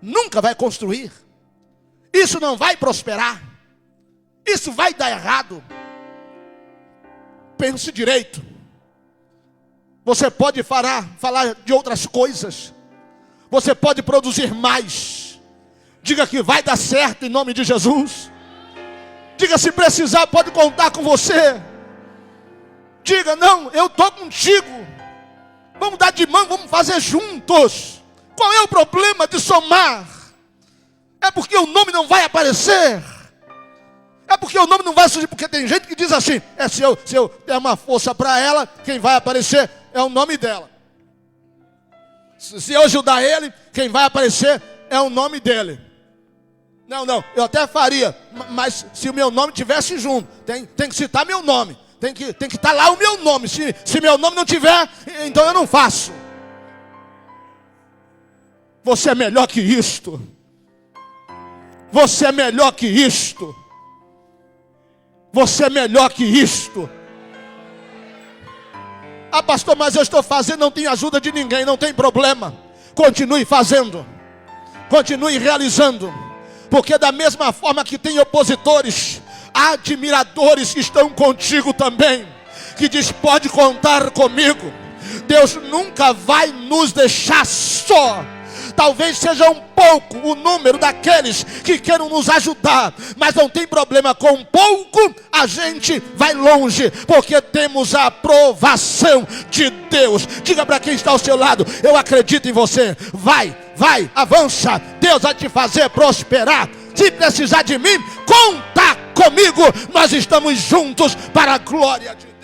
[SPEAKER 1] nunca vai construir, isso não vai prosperar, isso vai dar errado. Pense direito. Você pode falar de outras coisas, você pode produzir mais. Diga que vai dar certo em nome de Jesus. Diga, se precisar, pode contar com você. Diga, não, eu estou contigo. Vamos dar de mão, vamos fazer juntos. Qual é o problema de somar? É porque o nome não vai aparecer. É porque o nome não vai surgir. Porque tem gente que diz assim, se eu der uma força para ela, quem vai aparecer é o nome dela. Se eu ajudar ele, quem vai aparecer é o nome dele. Não, eu até faria, mas se o meu nome estivesse junto, tem que citar meu nome, tem que estar lá o meu nome. Se meu nome não tiver, então eu não faço. Você é melhor que isto. Você é melhor que isto. Você é melhor que isto. Ah, pastor, mas eu estou fazendo, não tem ajuda de ninguém, não tem problema. Continue fazendo, continue realizando. Porque da mesma forma que tem opositores, admiradores que estão contigo também, que diz, pode contar comigo. Deus nunca vai nos deixar só. Talvez seja um pouco o número daqueles que queiram nos ajudar, mas não tem problema, com pouco a gente vai longe, porque temos a aprovação de Deus. Diga para quem está ao seu lado, eu acredito em você. Vai, avança, Deus vai te fazer prosperar. Se precisar de mim, conta comigo, nós estamos juntos para a glória de Deus.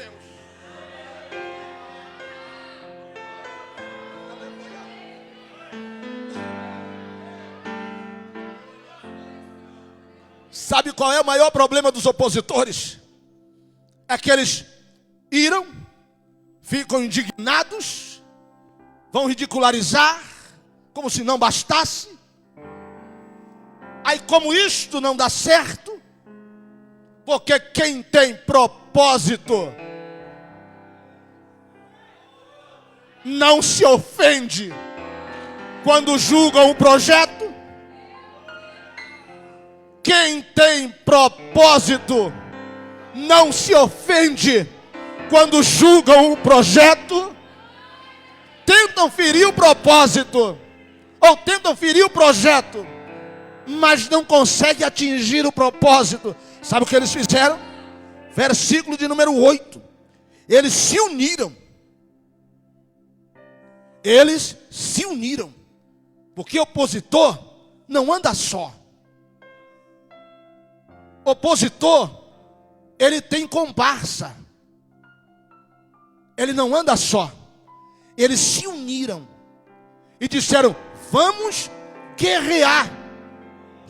[SPEAKER 1] Sabe qual é o maior problema dos opositores? É que eles iram, ficam indignados, vão ridicularizar, como se não bastasse. Aí, como isto não dá certo, porque quem tem propósito não se ofende quando julgam o projeto. Quem tem propósito não se ofende quando julgam o projeto. Tentam ferir o propósito, ou tentam ferir o projeto, mas não conseguem atingir o propósito. Sabe o que eles fizeram? Versículo de número 8. Eles se uniram. Eles se uniram. Porque opositor não anda só. Opositor, ele tem comparsa. Ele não anda só. Eles se uniram e disseram, vamos guerrear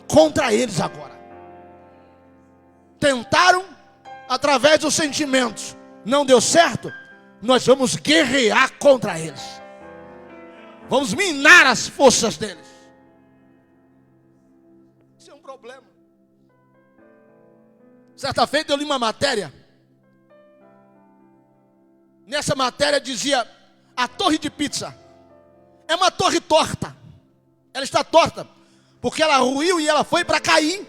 [SPEAKER 1] contra eles agora. Tentaram através dos sentimentos, não deu certo. Nós vamos guerrear contra eles. Vamos minar as forças deles. Isso é um problema. Certa feita eu li uma matéria. Nessa matéria dizia, a torre de pizza é uma torre torta. Ela está torta, porque ela ruiu e ela foi para cair.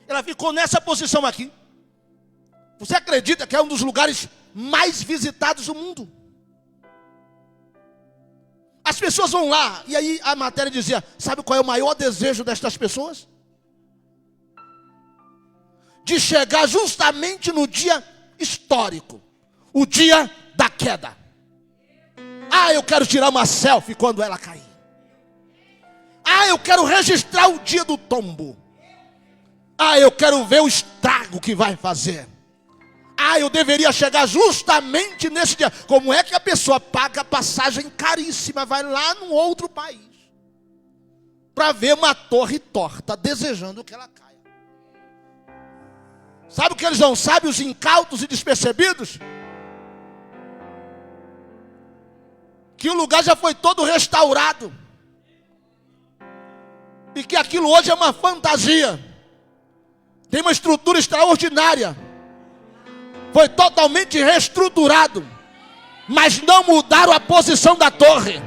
[SPEAKER 1] Ela ficou nessa posição aqui. Você acredita que é um dos lugares mais visitados do mundo? As pessoas vão lá, e aí a matéria dizia, sabe qual é o maior desejo destas pessoas? De chegar justamente no dia histórico, o dia da queda. Ah, eu quero tirar uma selfie quando ela cair. Ah, eu quero registrar o dia do tombo. Ah, eu quero ver o estrago que vai fazer. Ah, eu deveria chegar justamente nesse dia. Como é que a pessoa paga passagem caríssima, vai lá num outro país, para ver uma torre torta, desejando que ela caia? Sabe o que eles não sabem, os incautos e despercebidos? que o lugar já foi todo restaurado, e que aquilo hoje é uma fantasia. Tem uma estrutura extraordinária, foi totalmente reestruturado, mas não mudaram a posição da torre.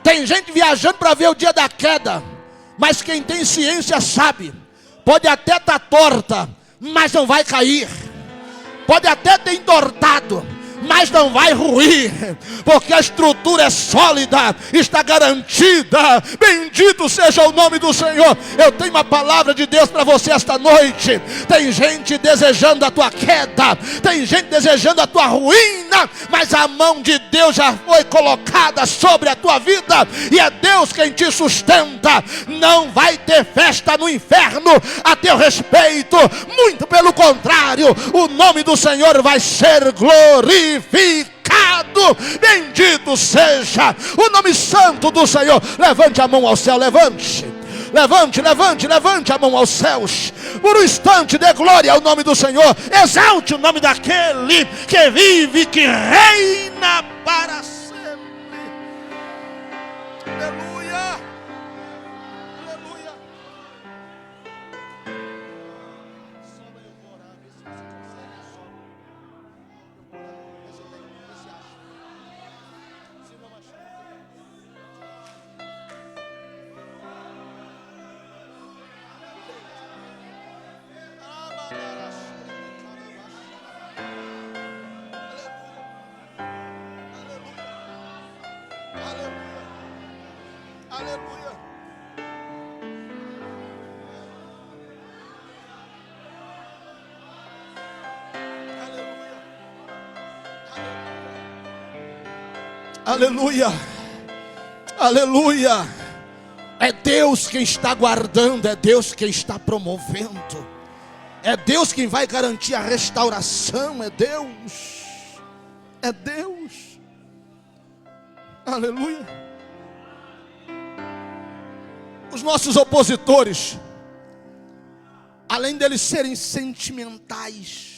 [SPEAKER 1] Tem gente viajando para ver o dia da queda, mas quem tem ciência sabe, pode até estar torta, mas não vai cair. Pode até ter entortado, mas não vai ruir, porque a estrutura é sólida, está garantida. Bendito seja o nome do Senhor. Eu tenho uma palavra de Deus para você esta noite. Tem gente desejando a tua queda, tem gente desejando a tua ruína, mas a mão de Deus já foi colocada sobre a tua vida, e é Deus quem te sustenta. Não vai ter festa no inferno a teu respeito, muito pelo contrário, o nome do Senhor vai ser glorificado. Bendito seja o nome santo do Senhor. Levante a mão ao céu, levante a mão aos céus. Por um instante dê glória ao nome do Senhor. Exalte o nome daquele que vive, que reina para sempre. Aleluia, aleluia. Aleluia. Aleluia. Aleluia. É Deus quem está guardando, é Deus quem está promovendo, é Deus quem vai garantir a restauração, é Deus. É Deus. Aleluia. Os nossos opositores, além deles serem sentimentais,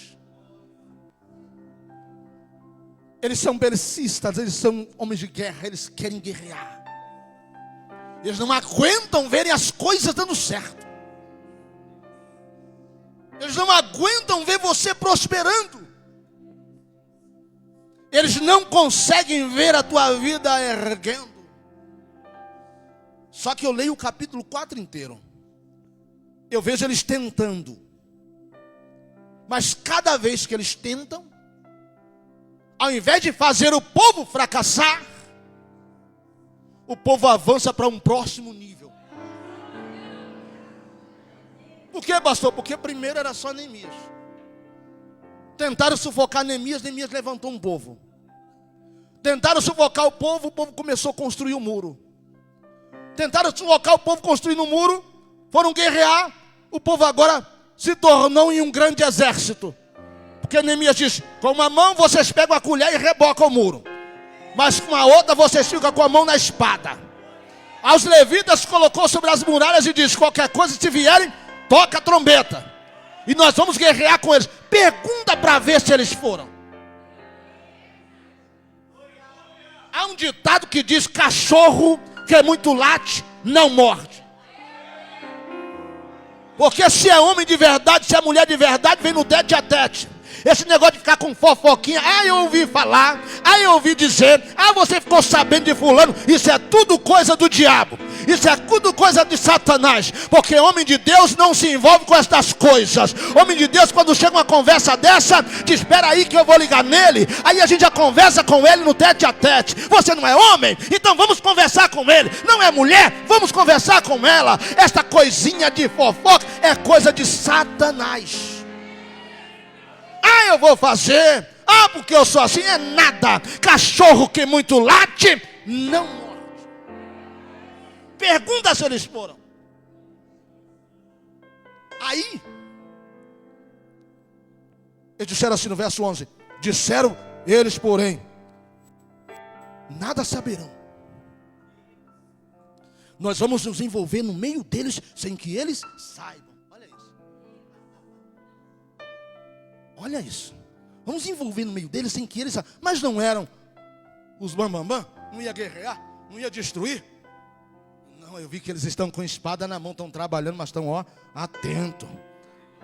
[SPEAKER 1] eles são belicistas, eles são homens de guerra, eles querem guerrear. Eles não aguentam verem as coisas dando certo. Eles não aguentam ver você prosperando. Eles não conseguem ver a tua vida erguendo. Só que eu leio o capítulo 4 inteiro, eu vejo eles tentando. Mas cada vez que eles tentam, ao invés de fazer o povo fracassar, o povo avança para um próximo nível. Por que, pastor? Porque primeiro era só Neemias. Tentaram sufocar Neemias, Neemias levantou um povo. Tentaram sufocar o povo começou a construir o muro. Tentaram sufocar o povo construindo um muro, foram guerrear, o povo agora se tornou em um grande exército. Porque Neemias diz, com uma mão vocês pegam a colher e rebocam o muro, mas com a outra vocês ficam com a mão na espada. Aos levitas colocou sobre as muralhas e diz, qualquer coisa se vierem, toca a trombeta, e nós vamos guerrear com eles. Pergunta para ver se eles foram. Há um ditado que diz, cachorro que é muito late, não morde. Porque se é homem de verdade, se é mulher de verdade, vem no tete a tete. Esse negócio de ficar com fofoquinha, eu ouvi falar, eu ouvi dizer, você ficou sabendo de fulano, isso é tudo coisa do diabo, isso é tudo coisa de Satanás, porque homem de Deus não se envolve com estas coisas. Homem de Deus, quando chega uma conversa dessa, diz, espera aí que eu vou ligar nele, aí a gente já conversa com ele no tete a tete. Você não é homem? Então vamos conversar com ele. Não é mulher? Vamos conversar com ela. Esta coisinha de fofoca é coisa de Satanás. Eu vou fazer, porque eu sou assim, é nada. Cachorro que muito late, não morde. Pergunta se eles foram. Aí, eles disseram assim no verso 11, disseram eles, porém, nada saberão. Nós vamos nos envolver no meio deles, sem que eles saibam. Olha isso. Vamos envolver no meio deles sem que eles... Mas não eram os bambambam? Não ia guerrear? Não ia destruir? Não, eu vi que eles estão com espada na mão, estão trabalhando, mas estão, atento.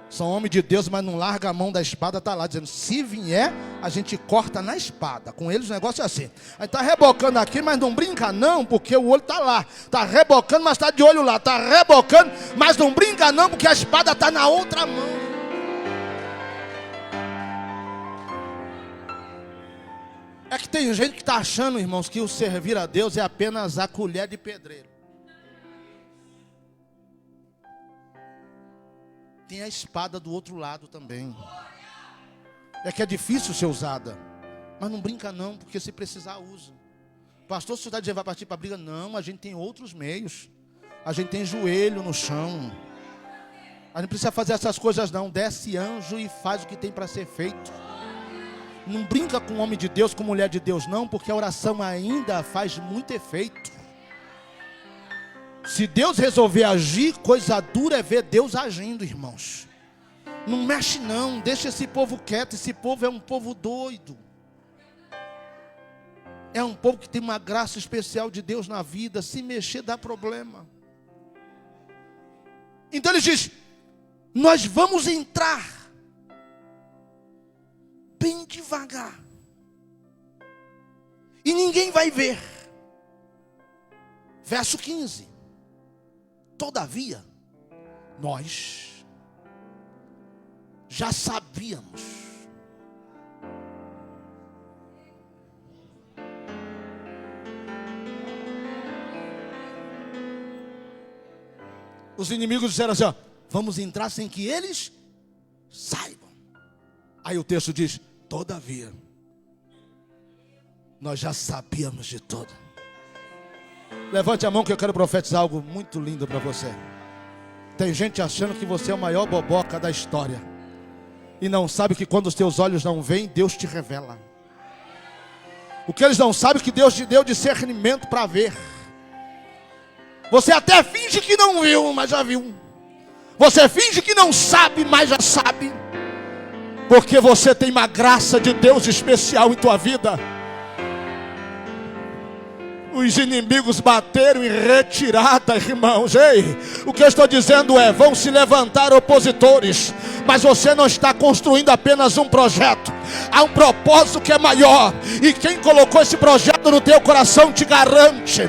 [SPEAKER 1] São homens de Deus, mas não larga a mão da espada, está lá dizendo, se vier, a gente corta na espada. Com eles o negócio é assim. Aí está rebocando aqui, mas não brinca não, porque o olho está lá. Está rebocando, mas está de olho lá. Está rebocando, mas não brinca não, porque a espada está na outra mão. É que tem gente que está achando, irmãos, que o servir a Deus é apenas a colher de pedreiro. Tem a espada do outro lado também. É que é difícil ser usada. Mas não brinca não, porque se precisar usa. Pastor, se você vai partir para a briga? Não, a gente tem outros meios. A gente tem joelho no chão. A gente não precisa fazer essas coisas não. Desce anjo e faz o que tem para ser feito. Não brinca com homem de Deus, com mulher de Deus não, porque a oração ainda faz muito efeito. Se Deus resolver agir, coisa dura é ver Deus agindo, irmãos. Não mexe não, deixa esse povo quieto. Esse povo é um povo doido. É um povo que tem uma graça especial de Deus na vida. Se mexer dá problema. Então ele diz, nós vamos entrar bem devagar. E ninguém vai ver. Verso 15. Todavia, nós já sabíamos. Os inimigos disseram assim, vamos entrar sem que eles saibam. Aí o texto diz, todavia, nós já sabíamos de tudo. Levante a mão que eu quero profetizar algo muito lindo para você. Tem gente achando que você é o maior boboca da história. E não sabe que quando os teus olhos não veem, Deus te revela. O que eles não sabem é que Deus te deu discernimento para ver. Você até finge que não viu, mas já viu. Você finge que não sabe, mas já sabe. Porque você tem uma graça de Deus especial em tua vida. Os inimigos bateram em retirada, irmãos. Ei, o que eu estou dizendo é, vão se levantar opositores, mas você não está construindo apenas um projeto. Há um propósito que é maior. E quem colocou esse projeto no teu coração te garante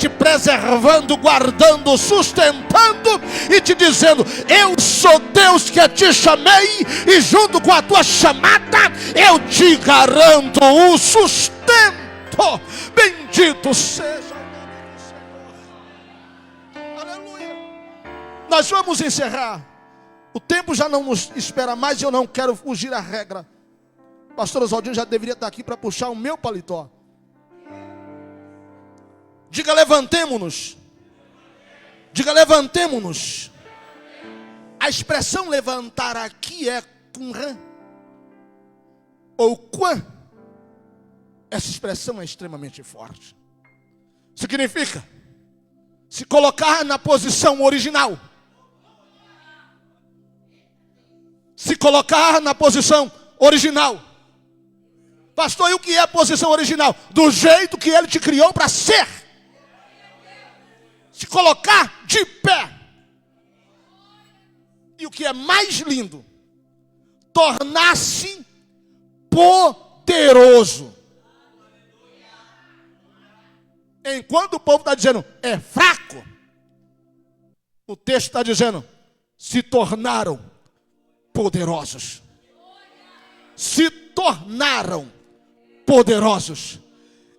[SPEAKER 1] preservando, guardando, sustentando e te dizendo, eu sou Deus que te chamei, e junto com a tua chamada eu te garanto o sustento. Bendito seja o nome do Senhor. Aleluia. Nós vamos encerrar. O tempo já não nos espera mais e eu não quero fugir à regra. Pastor Oswaldinho já deveria estar aqui para puxar o meu paletó. Diga, levantemo-nos. Diga, levantemo-nos. A expressão levantar aqui é com rã ou quan. Essa expressão é extremamente forte. Significa se colocar na posição original. Se colocar na posição original. Pastor, e o que é a posição original? Do jeito que Ele te criou para ser. Se colocar de pé. E o que é mais lindo? Tornar-se poderoso. Enquanto o povo está dizendo, é fraco, o texto está dizendo, se tornaram poderosos. Se tornaram poderosos.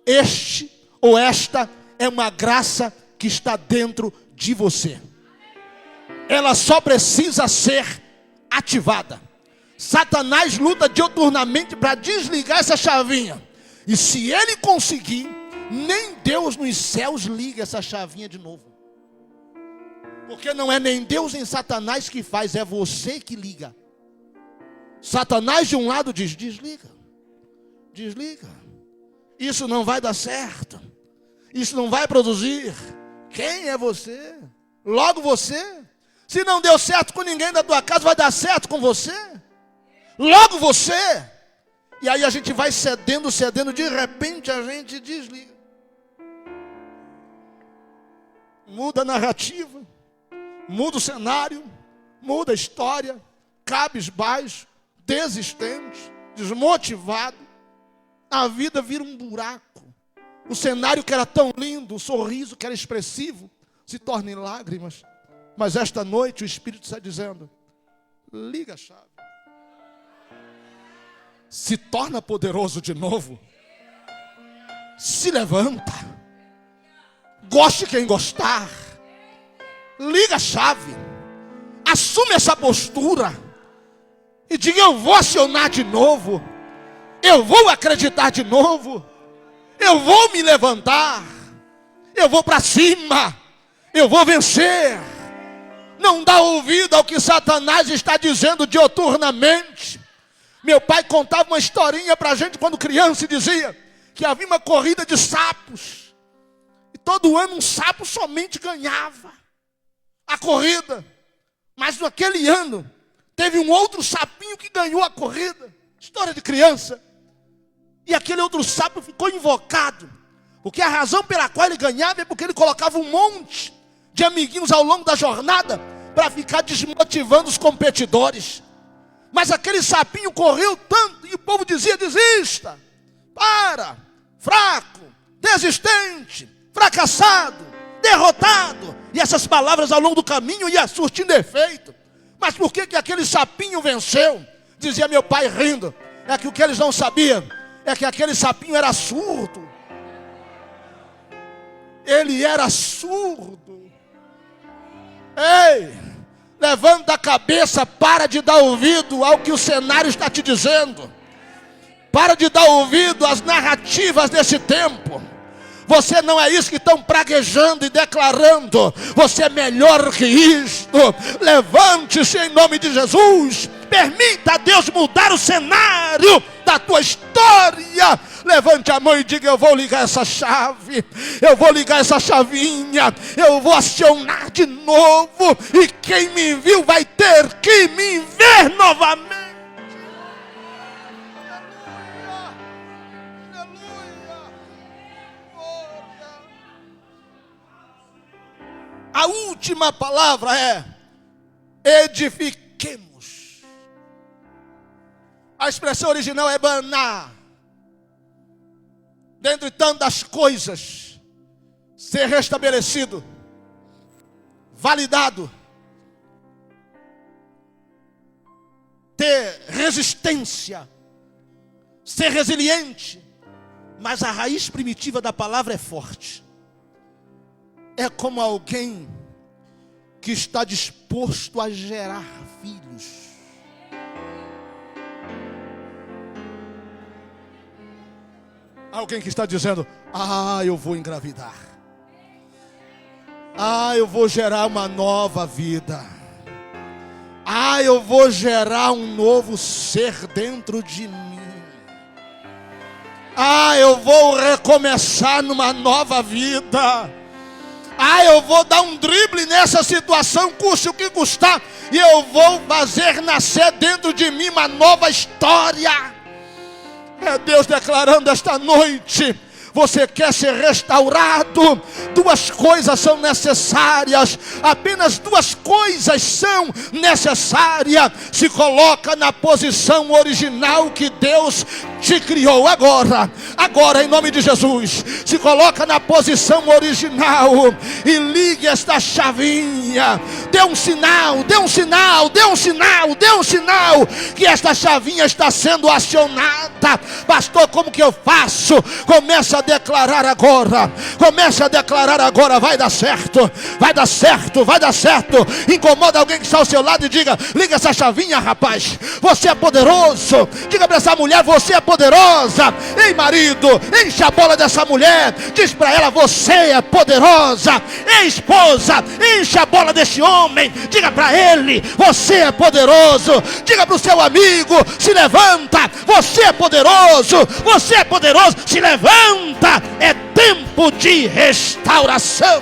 [SPEAKER 1] Este ou esta é uma graça que está dentro de você. Ela só precisa ser ativada. Satanás luta diuturnamente para desligar essa chavinha. E se ele conseguir, nem Deus nos céus liga essa chavinha de novo. Porque não é nem Deus nem Satanás que faz, é você que liga. Satanás de um lado diz, desliga. Desliga. Isso não vai dar certo. Isso não vai produzir. Quem é você? Logo você. Se não deu certo com ninguém da tua casa, vai dar certo com você. Logo você. E aí a gente vai cedendo, de repente a gente desliga. muda a narrativa, muda o cenário, muda a história, cabisbaixo, desistente, desmotivado. A vida vira um buraco. O cenário que era tão lindo, o sorriso que era expressivo, se torna em lágrimas. Mas esta noite o Espírito está dizendo: liga a chave. Se torna poderoso de novo. Se levanta. Goste quem gostar. Liga a chave. Assume essa postura. E diga: eu vou acionar de novo. Eu vou acreditar de novo. Eu vou me levantar. Eu vou para cima. Eu vou vencer. Não dá ouvido ao que Satanás está dizendo dioturnamente. Meu pai contava uma historinha para a gente quando criança e dizia que havia uma corrida de sapos. E todo ano um sapo somente ganhava a corrida. Mas naquele ano teve um outro sapinho que ganhou a corrida. História de criança. E aquele outro sapo ficou invocado. Porque a razão pela qual ele ganhava é porque ele colocava um monte de amiguinhos ao longo da jornada para ficar desmotivando os competidores. Mas aquele sapinho correu tanto e o povo dizia: desista, para, fraco, desistente, fracassado, derrotado. E essas palavras ao longo do caminho iam surtindo efeito. Mas por que aquele sapinho venceu? Dizia meu pai rindo. É que o que eles não sabiam é que aquele sapinho era surdo. Ele era surdo. Ei, levanta a cabeça, para de dar ouvido ao que o cenário está te dizendo. Para de dar ouvido às narrativas desse tempo. Você não é isso que estão praguejando e declarando. Você é melhor que isto. Levante-se em nome de Jesus. Permita a Deus mudar o cenário da tua história. Levante a mão e diga: eu vou ligar essa chave. Eu vou ligar essa chavinha. Eu vou acionar de novo. E quem me viu vai ter que me ver novamente. Aleluia. Aleluia. A última palavra é: edifiquemos. A expressão original é banar. Dentre tantas coisas, ser restabelecido, validado, ter resistência, ser resiliente. Mas a raiz primitiva da palavra é forte. É como alguém que está disposto a gerar filhos. Alguém que está dizendo: eu vou engravidar. Eu vou gerar uma nova vida. Eu vou gerar um novo ser dentro de mim. Eu vou recomeçar numa nova vida. Eu vou dar um drible nessa situação, custe o que custar. E eu vou fazer nascer dentro de mim uma nova história. É Deus declarando esta noite: você quer ser restaurado? Duas coisas são necessárias. Apenas duas coisas são necessárias. Se coloca na posição original que Deus te criou agora. Agora, em nome de Jesus, se coloca na posição original e ligue esta chavinha. Dê um sinal, dê um sinal, dê um sinal, dê um sinal que esta chavinha está sendo acionada. Pastor, como que eu faço? Começa a declarar agora. Começa a declarar agora. Vai dar certo. Vai dar certo. Vai dar certo. Incomoda alguém que está ao seu lado e diga: liga essa chavinha, rapaz. Você é poderoso. Diga para essa mulher: você é poderosa. Ei, marido, enche a bola dessa mulher. Diz para ela: você é poderosa. Ei, esposa, enche a bola desse homem. Diga para ele: você é poderoso. Diga para o seu amigo: se levanta. Você é poderoso. Você é poderoso. Se levanta. É tempo de restauração.